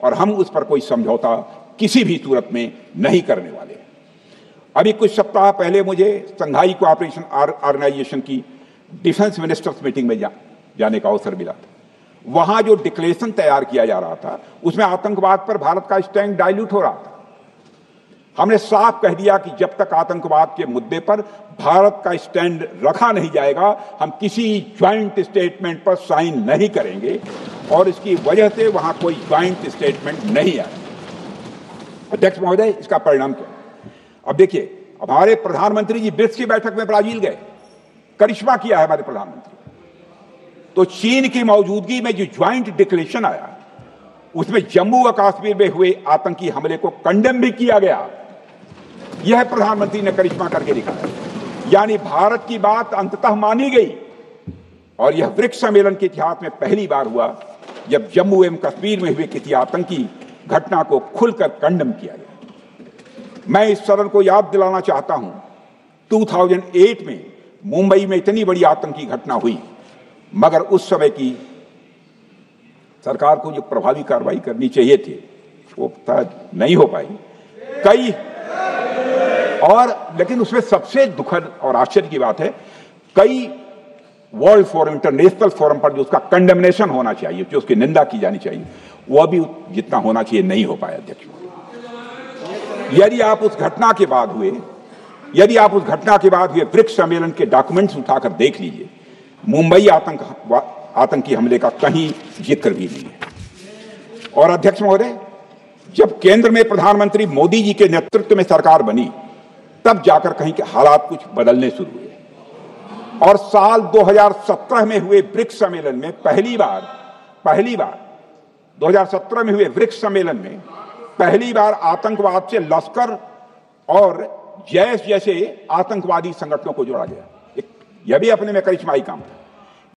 और हम उस पर कोई समझौता किसी भी सूरत में नहीं करने वाले। अभी कुछ सप्ताह पहले मुझे शंघाई कोऑपरेशन ऑर्गेनाइजेशन की डिफेंस मिनिस्टर्स मीटिंग में जाने का अवसर मिला था। वहां जो डिक्लेरेशन तैयार किया जा रहा था उसमें आतंकवाद पर भारत का स्टैंड डाइल्यूट हो रहा था। हमने साफ कह दिया कि जब तक आतंकवाद के मुद्दे पर भारत का स्टैंड रखा नहीं जाएगा, हम किसी ज्वाइंट स्टेटमेंट पर साइन नहीं करेंगे, और इसकी वजह से वहां कोई ज्वाइंट स्टेटमेंट नहीं आया। अध्यक्ष महोदय, इसका परिणाम क्या? अब देखिए, हमारे प्रधानमंत्री जी ब्रिक्स की बैठक में ब्राजील गए, करिश्मा किया है हमारे प्रधानमंत्री। तो चीन की मौजूदगी में जो ज्वाइंट डिक्लेरेशन आया उसमें जम्मू व कश्मीर में हुए आतंकी हमले को कंडेम भी किया गया। यह प्रधानमंत्री ने करिश्मा करके दिखाया। यानी भारत की बात अंततः मानी गई, और यह ब्रिक्स सम्मेलन के इतिहास में पहली बार हुआ जब जम्मू एवं कश्मीर में हुए किसी आतंकी घटना को खुलकर कंडेम किया गया। मैं इस सदन को याद दिलाना चाहता हूं, 2008 में मुंबई में इतनी बड़ी आतंकी घटना हुई, मगर उस समय की सरकार को जो प्रभावी कार्रवाई करनी चाहिए थी वो नहीं हो पाई। लेकिन उसमें सबसे दुखद और आश्चर्य की बात है, कई वर्ल्ड फोरम, इंटरनेशनल फोरम पर जो उसका कंडेमनेशन होना चाहिए, जो उसकी निंदा की जानी चाहिए, वह भी जितना होना चाहिए नहीं हो पाया। अध्यक्ष, यदि आप उस घटना के बाद हुए ब्रिक्स सम्मेलन के डॉक्यूमेंट्स उठाकर देख लीजिए, मुंबई आतंकी हमले का कहीं जिक्र भी नहीं है। और अध्यक्ष महोदय, जब केंद्र में प्रधानमंत्री मोदी जी के नेतृत्व में सरकार बनी, तब जाकर कहीं के हालात कुछ बदलने शुरू हुए, और साल 2017 में हुए ब्रिक्स सम्मेलन में पहली बार 2017 में हुए ब्रिक्स सम्मेलन में पहली बार आतंकवाद से लश्कर और जैश जैसे आतंकवादी संगठनों को जोड़ा गया। यह भी अपने में करिश्माई काम था।